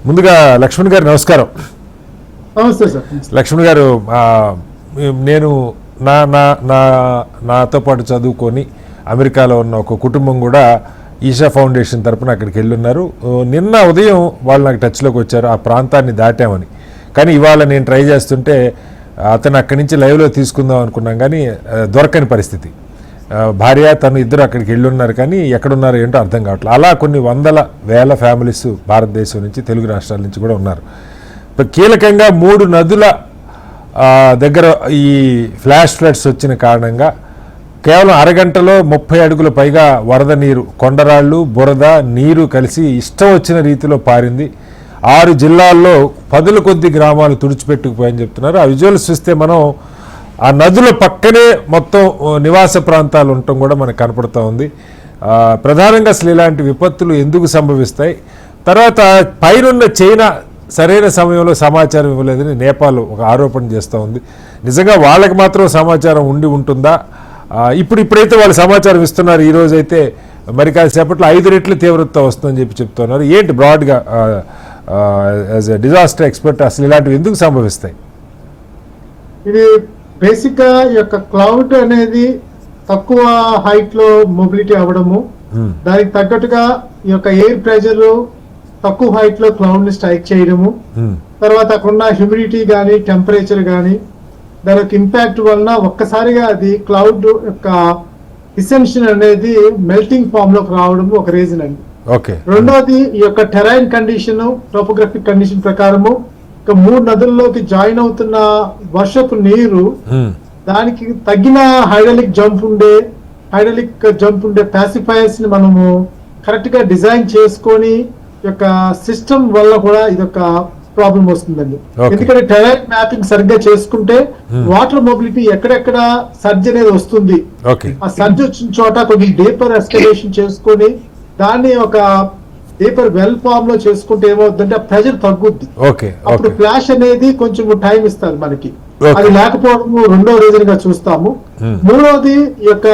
ముందుగా లక్ష్మణ్ గారు నమస్కారం. నమస్తే సార్. లక్ష్మణ్ గారు, నేను నాతో పాటు చదువుకొని అమెరికాలో ఉన్న ఒక కుటుంబం కూడా ఈషా ఫౌండేషన్ తరపున అక్కడికి వెళ్ళున్నారు. నిన్న ఉదయం వాళ్ళు నాకు టచ్లోకి వచ్చారు, ఆ ప్రాంతాన్ని దాటామని. కానీ ఇవాళ నేను ట్రై చేస్తుంటే అతను అక్కడి నుంచి లైవ్లో తీసుకుందాం అనుకున్నాం, కానీ దొరకని పరిస్థితి. భార్య తను ఇద్దరు అక్కడికి వెళ్ళున్నారు, కానీ ఎక్కడున్నారో ఏంటో అర్థం కావట్లేదు. అలా కొన్ని వందల వేల ఫ్యామిలీస్ భారతదేశం నుంచి, తెలుగు రాష్ట్రాల నుంచి కూడా ఉన్నారు. కీలకంగా 3 నదుల దగ్గర ఈ ఫ్లాష్ ఫ్లడ్స్ వచ్చిన కారణంగా కేవలం అరగంటలో 30 అడుగుల పైగా వరద నీరు, కొండరాళ్ళు, బురద నీరు కలిసి ఇష్టం వచ్చిన రీతిలో పారింది. 6 జిల్లాల్లో 10 కొద్ది గ్రామాలు తుడిచిపెట్టుకుపోయని చెప్తున్నారు. ఆ విజువల్స్ చూస్తే మనం ఆ నదుల పక్కనే మొత్తం నివాస ప్రాంతాలు ఉండటం కూడా మనకు కనపడుతూ ఉంది. ప్రధానంగా అసలు ఇలాంటి విపత్తులు ఎందుకు సంభవిస్తాయి? తర్వాత పైనున్న చైనా సరైన సమయంలో సమాచారం ఇవ్వలేదని నేపాల్ ఒక ఆరోపణ చేస్తూ ఉంది. నిజంగా వాళ్ళకి మాత్రం సమాచారం ఉంటుందా? ఇప్పుడైతే వాళ్ళు సమాచారం ఇస్తున్నారు. ఈరోజు అయితే మరి కాసేపట్లో 5 రెట్ల తీవ్రత వస్తుందని చెప్తున్నారు. ఏంటి బ్రాడ్గా యాజ్ ఎ డిజాస్టర్ ఎక్స్పర్ట్ అసలు ఇలాంటివి ఎందుకు సంభవిస్తాయి? ఇది బేసిక్గా ఈ యొక్క క్లౌడ్ అనేది తక్కువ హైట్ లో మొబిలిటీ అవ్వడము, దానికి తగ్గట్టుగా ఈ యొక్క ఎయిర్ ప్రెషర్ తక్కువ హైట్ లో క్లౌడ్ ని స్ట్రైక్ చేయడము, తర్వాత అక్కడున్న హ్యూమిడిటీ గానీ టెంపరేచర్ గానీ దాని యొక్క ఇంపాక్ట్ వలన ఒక్కసారిగా అది క్లౌడ్ యొక్క డిసెన్షన్ అనేది మెల్టింగ్ ఫామ్ లోకి రావడము ఒక రీజన్ అండి. రెండోది ఈ యొక్క టెరైన్ కండిషన్, టోపోగ్రఫిక్ కండిషన్ ప్రకారము 3 నదుల్లోకి జాయిన్ అవుతున్న వర్షపు నీరు దానికి తగిన హైడ్రాలిక్ జంప్ ఉండే పాసిఫైర్స్ ని మనము కరెక్ట్ గా డిజైన్ చేసుకొని యొక్క సిస్టమ్ వల్ల కూడా ఇదొక ప్రాబ్లం వస్తుందండి. ఎందుకంటే టెరైన్ మ్యాపింగ్ సరిగ్గా చేసుకుంటే వాటర్ మొబిలిటీ ఎక్కడెక్కడ సర్జ్ అనేది వస్తుంది, ఆ సర్జ్ వచ్చిన చోట కొద్దిగా డీపర్ ఎస్కలేషన్ చేసుకొని దాన్ని ఒక డీపర్ వెల్ ఫామ్ లో చేసుకుంటే ఏమవుతుందంటే ఆ ప్రెజర్ తగ్గుద్ది. అప్పుడు ఫ్లాష్ అనేది కొంచెం టైం ఇస్తారు మనకి. అది లేకపోవడము రెండో రీజన్ గా చూస్తాము. మూడోది ఈ యొక్క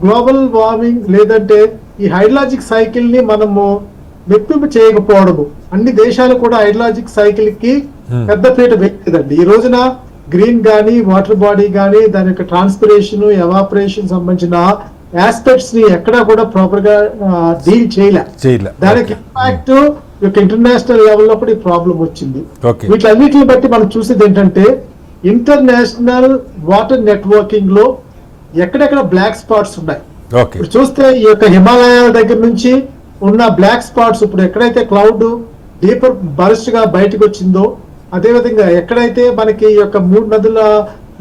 గ్లోబల్ వార్మింగ్ లేదంటే ఈ హైడ్రాలజిక్ సైకిల్ ని మనము మెప్పింపు చేయకపోవడము. అన్ని దేశాలు కూడా హైడ్రాలజిక్ సైకిల్ కి పెద్ద పీట వేయలేదండి. ఈ రోజున గ్రీన్ గానీ వాటర్ బాడీ గానీ దాని యొక్క ట్రాన్స్పిరేషన్, ఎవాపరేషన్ సంబంధించిన ఆస్పెక్ట్స్ ని ఎక్కడా కూడా ప్రాపర్ గా డీల్ చేయలే. దానికి ఇంపాక్ట్ యొక్క ఇంటర్నేషనల్ లెవెల్లో కూడా ఈ ప్రాబ్లం వచ్చింది. వీటన్నిటిని బట్టి మనం చూసేది ఏంటంటే ఇంటర్నేషనల్ వాటర్ నెట్వర్కింగ్ లో ఎక్కడెక్కడ బ్లాక్ స్పాట్స్ ఉన్నాయి. ఇప్పుడు చూస్తే ఈ యొక్క హిమాలయాల దగ్గర నుంచి ఉన్న బ్లాక్ స్పాట్స్ ఇప్పుడు ఎక్కడైతే క్లౌడ్ డీపర్ బర్స్ట్ గా బయటకు వచ్చిందో, అదే విధంగా ఎక్కడైతే మనకి ఈ యొక్క 3 నదుల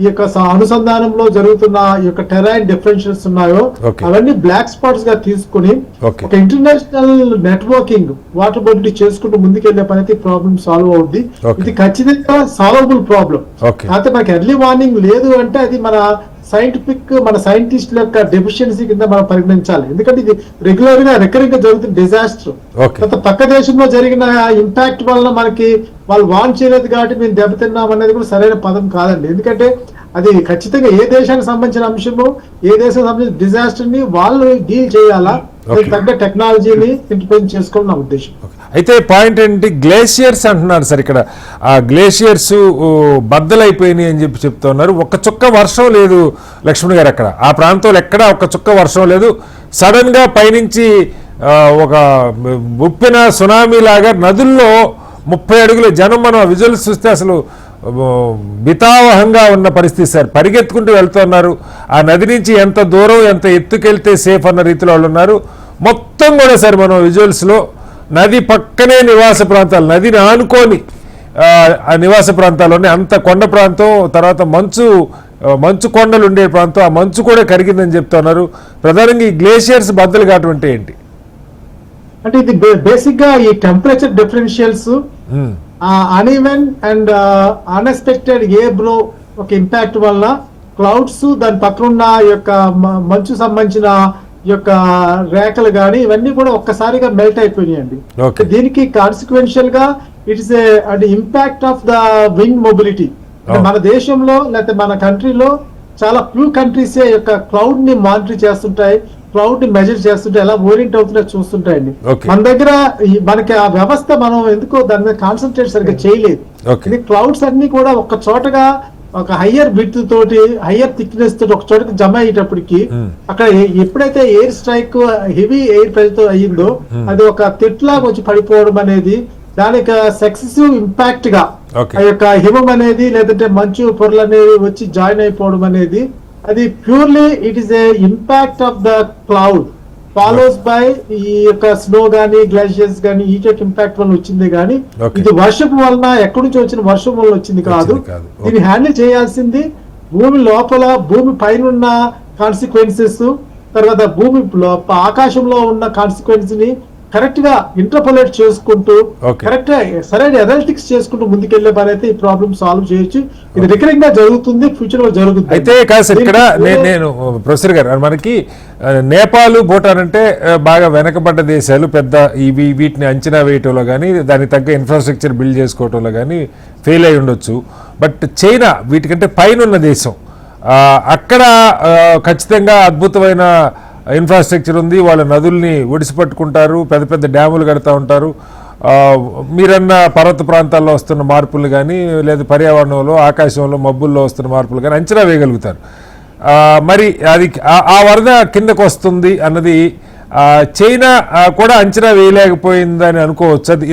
ఈ యొక్క అనుసంధానంలో జరుగుతున్న ఈ యొక్క టెరైన్ డిఫరెన్షియల్స్ ఉన్నాయో అవన్నీ బ్లాక్ స్పాట్స్ గా తీసుకుని ఒక ఇంటర్నేషనల్ నెట్వర్కింగ్ వాటర్ మొబిలిటీ చేసుకుంటూ ముందుకెళ్లే పని అయితే ప్రాబ్లం సాల్వ్ అవుద్ది. ఇది ఖచ్చితంగా సాల్వబుల్ ప్రాబ్లం. అయితే మనకి ఎర్లీ వార్నింగ్ లేదు అంటే అది మన సైంటిస్టుల యొక్క డెఫిషియన్సీ కింద మనం పరిగణించాలి. ఎందుకంటే ఇది రెగ్యులర్ గా రికరింగ్ గా జరుగుతున్న డిజాస్టర్. పక్క దేశంలో జరిగిన ఇంపాక్ట్ వలన మనకి వాళ్ళు వార్న్ చేయలేదు కాబట్టి మేము దెబ్బతిన్నాం అనేది కూడా సరైన పదం కాదండి. ఎందుకంటే అది ఖచ్చితంగా ఏ దేశానికి సంబంధించిన అంశము, ఏ దేశానికి సంబంధించిన డిజాస్టర్ ని వాళ్ళు డీల్ చేయాలా, తగ్గ టెక్నాలజీని ఇంప్లిమెంట్ చేసుకోవడం నా ఉద్దేశం. అయితే పాయింట్ ఏంటి, గ్లేషియర్స్ అంటున్నారు సార్. ఇక్కడ ఆ గ్లేషియర్స్ బద్దలైపోయినాయి అని చెప్తున్నారు. ఒక్క చుక్క వర్షం లేదు లక్ష్మణ్ గారు, అక్కడ ఆ ప్రాంతంలో ఎక్కడ ఒక్క చుక్క వర్షం లేదు. సడన్ గా పైనుంచి ఒక ఉప్పిన సునామీ లాగా నదుల్లో 30 అడుగుల జనం, మనం విజువల్స్ చూస్తే అసలు బితావహంగా ఉన్న పరిస్థితి సార్. పరిగెత్తుకుంటూ వెళ్తున్నారు. ఆ నది నుంచి ఎంత దూరం ఎంత ఎత్తుకెళ్తే సేఫ్ అన్న రీతిలో వాళ్ళు ఉన్నారు. మొత్తం కూడా సార్ మనం విజువల్స్లో నది పక్కనే నివాస ప్రాంతాలు, నదిని ఆనుకొని ఆ నివాస ప్రాంతాల్లోనే అంత కొండ ప్రాంతం, తర్వాత మంచు కొండలు ఉండే ప్రాంతం, ఆ మంచు కూడా కరిగిందని చెప్తున్నారు. ప్రధానంగా ఈ గ్లేషియర్స్ బద్దలు కావటం ఏంటి అంటే ఇది బేసిక్ గా ఈ temperature differentials, uneven and unexpected air blow ఒక ఇంపాక్ట్ వల్ల క్లౌడ్స్ దాని పక్కన ఉన్న యొక్క మంచు సంబంధించిన ఈ యొక్క రేఖలు గానీ ఇవన్నీ కూడా ఒక్కసారిగా మెల్ట్ అయిపోయినాయండి. దీనికి కాన్సిక్వెన్షియల్ గా ఇట్స్ అంటే impact of the wind mobility. మన దేశంలో లేకపోతే మన కంట్రీలో చాలా ఫ్యూ కంట్రీస్ యొక్క క్లౌడ్ ని మానిటర్ చేస్తుంటాయి. క్లౌడ్ ని మెజర్ చేస్తుంటే ఎలా ఓరియంట్ అవుతుందో చూస్తుంటాయండి. Okay. మన దగ్గర మనకి ఆ వ్యవస్థ మనం ఎందుకో దాని మీద కాన్సన్ట్రేట్ సరిగ్గా చేయలేదు. Okay. ఇది క్లౌడ్స్ అన్ని కూడా ఒక చోటగా ఒక హయ్యర్ బిట్ తోటి హయ్యర్ థిక్నెస్ తోటి ఒక చోటకి జమ అయ్యేటప్పటికి అక్కడ ఎప్పుడైతే air strike heavy air pressure తో అయ్యిందో అది ఒక తిట్లాగా వచ్చి పడిపోవడం అనేది దానికి సక్సెసివ్ ఇంపాక్ట్ గా Okay. ఆ యొక్క హిమం అనేది లేదంటే మంచు పొరలు అనేది వచ్చి జాయిన్ అయిపోవడం అనేది అది purely it is a impact of the cloud follows by ఈ యొక్క స్నో గానీ గ్లేషియర్స్ గానీ ఈ యొక్క ఇంపాక్ట్ వల్ల వచ్చింది కానీ Okay. ఇది వర్షం వలన ఎక్కడి నుంచి వచ్చిన వర్షం వల్ల వచ్చింది కాదు. కాదు. Okay. దీన్ని హ్యాండిల్ చేయాల్సింది భూమి లోపల భూమి పైన ఉన్న కాన్సిక్వెన్సెస్ తర్వాత భూమి ఆకాశంలో ఉన్న కాన్సిక్వెన్స్ ని కరెక్ట్ గా ఇంటర్పోలేట్ చేసుకుంటూ Okay. కరెక్ట్ గా సరైన అనలిటిక్స్ చేసుకుంటూ ముందుకెళ్లే పని అయితే ఈ ప్రాబ్లమ్ సాల్వ్ చేయొచ్చు. ఇది రికరింగ్ గా జరుగుతుంది, ఫ్యూచర్ లో జరుగుతుంది. అయితే కాదు సార్ ఇక్కడ నేను ప్రొఫెసర్ గారు మనకి నేపాల్ భూటాన్ అంటే బాగా వెనకబడ్డ దేశాలు, పెద్ద వీటిని అంచనా వేయటంలో కానీ దానికి తగ్గ ఇన్ఫ్రాస్ట్రక్చర్ బిల్డ్ చేసుకోవటంలో కానీ ఫెయిల్ అయి ఉండొచ్చు. బట్ చైనా వీటికంటే పైన ఉన్న దేశం, అక్కడ ఖచ్చితంగా అద్భుతమైన ఇన్ఫ్రాస్ట్రక్చర్ ఉంది. వాళ్ళ నదుల్ని ఒడిసిపట్టుకుంటారు, పెద్ద పెద్ద డ్యాములు కడతా ఉంటారు. మీరన్న పర్వత ప్రాంతాల్లో వస్తున్న మార్పులు కానీ లేదా పర్యావరణంలో ఆకాశంలో మబ్బుల్లో వస్తున్న మార్పులు కానీ అంచనా వేయగలుగుతారు. మరి అది ఆ వరద కిందకు వస్తుంది అన్నది చైనా కూడా అంచనా వేయలేకపోయిందని అనుకోవచ్చు. అది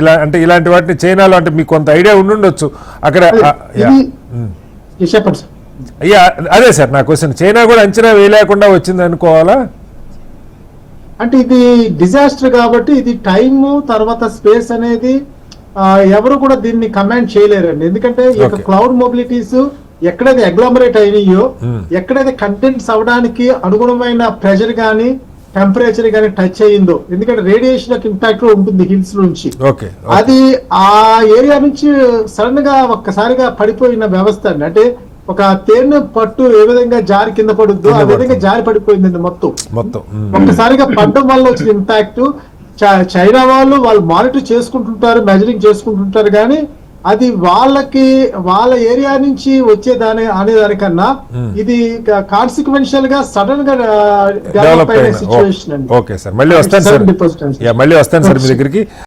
ఇలాంటి వాటిని చైనాలో అంటే మీకు కొంత ఐడియా ఉండుండొచ్చు అక్కడ. అదే సార్ నా క్వశ్చన్, చైనా కూడా అంచనా వేయలేకుండా వచ్చింది అనుకోవాలా? అంటే ఇది డిజాస్టర్ కాబట్టి ఇది టైమ్ తర్వాత స్పేస్ అనేది ఎవరు కూడా దీన్ని కమాండ్ చేయలేరండి. ఎందుకంటే ఈ యొక్క క్లౌడ్ మొబిలిటీస్ ఎక్కడైతే అగ్లామరేట్ అయినాయో ఎక్కడైతే కంటెంట్స్ అవడానికి అనుగుణమైన ప్రెషర్ గానీ టెంపరేచర్ గానీ టచ్ అయ్యిందో, ఎందుకంటే రేడియేషన్ యొక్క ఇంపాక్ట్ ఉంటుంది హిల్స్ నుంచి, అది ఆ ఏరియా నుంచి సడన్ గా ఒక్కసారిగా పడిపోయిన వ్యవస్థ అండి. అంటే ఒక తేనె పట్టు ఏ విధంగా జారి కింద పడుద్దో ఆ విధంగా జారి పడిపోయింది మొత్తం. ఒక్కసారిగా పడడం వల్ల వచ్చిన ఇంపాక్ట్ చైనా వాళ్ళు మానిటర్ చేసుకుంటుంటారు, మెజరింగ్ చేసుకుంటుంటారు, కానీ అది వాళ్ళ ఏరియా నుంచి వచ్చే అనేదానికన్నా ఇది కాన్సిక్వెన్షియల్ గా సడన్ గా డెవలప్ అయిన సిచ్యువేషన్ అండి. ఓకే సార్, మళ్ళీ వస్తాను సార్ మీ దగ్గరికి.